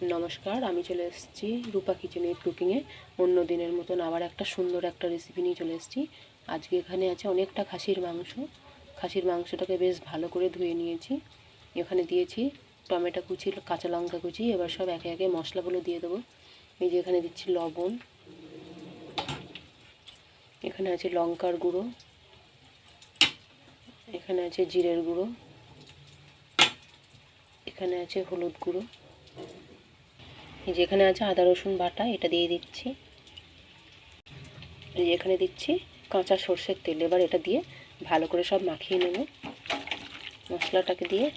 নমস্কার, আমি চলে এসেছি রূপা কিচেন উইথ কুকিংয়ে। অন্য দিনের মতন আবার একটা সুন্দর একটা রেসিপি নিয়ে চলে এসেছি। আজকে এখানে আছে অনেকটা খাসির মাংসটাকে বেশ ভালো করে ধুয়ে নিয়েছি। এখানে দিয়েছি টমেটো কুচি, কাঁচা লঙ্কা কুচি। এবার সব একে একে মশলাগুলো দিয়ে দেবো। এই যে এখানে দিচ্ছি লবণ, এখানে আছে লঙ্কার গুঁড়ো, এখানে আছে জিরের গুঁড়ো, এখানে আছে হলুদ গুঁড়ো, এই যে এখানে আছে আদা রসুন বাটা, এটা দিয়ে দিচ্ছি। এই যে এখানে দিচ্ছি কাঁচা সর্ষের তেল। এবার এটা দিয়ে ভালো করে সব মাখিয়ে নেব মশলাটাকে দিয়ে।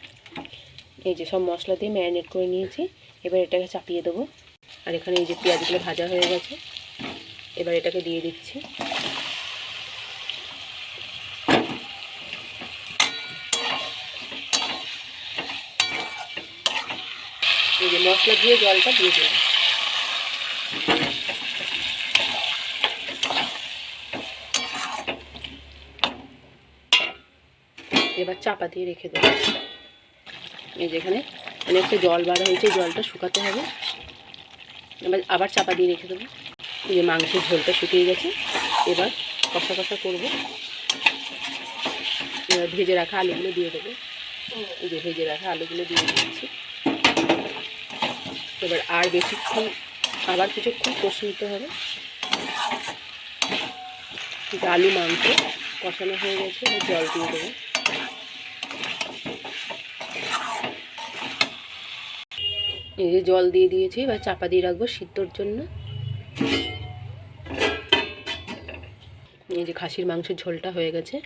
এই যে সব মশলা দিয়ে ম্যারিনেট করে নিয়েছি। এবার এটাকে চাপিয়ে দেবো। আর এখানে এই যে পেঁয়াজগুলো ভাজা হয়ে গেছে, এবার এটাকে দিয়ে দিচ্ছি। এই যে মশলা দিয়ে জলটা দিয়ে দিলাম। এবার চাপা দিয়ে রেখে দেবো। এই যেখানে অনেকটা জল বার হয়েছে, জলটা শুকাতে হবে। এবার আবার চাপা দিয়ে রেখে দেবো। এই যে মাংসের ঝোলটা শুকিয়ে গেছে, এবার কষা কষা করবো। এবার ভেজে রাখা আলুগুলো দিয়ে দেবো। এই যে ভেজে রাখা আলুগুলো দিয়ে দিচ্ছি। এবার আর বেশিক্ষণ, আবার কিছুক্ষণ কষে নিতে হবে। আলু মাংস কষানো হয়ে গেছে, জল দিয়ে দেবো। এই যে জল দিয়ে দিয়েছি, এবার চাপা দিয়ে রাখবো সিদ্ধর জন্য। এই যে খাসির মাংসের ঝোলটা হয়ে গেছে,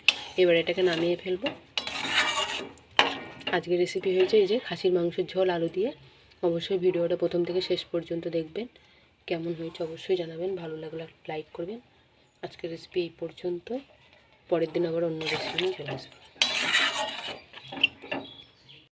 এবার এটাকে নামিয়ে ফেলবো। আজকের রেসিপি হয়েছে এই যে খাসির মাংসের ঝোল আলু দিয়ে। অবশ্যই ভিডিওটা প্রথম থেকে শেষ পর্যন্ত দেখবেন। কেমন হয়েছে অবশ্যই জানাবেন, ভালো লাগলে লাইক করবেন। আজকের রেসিপি এই পর্যন্ত। পরের দিন আবার অন্য রেসিপি নিয়ে চলে আসবো।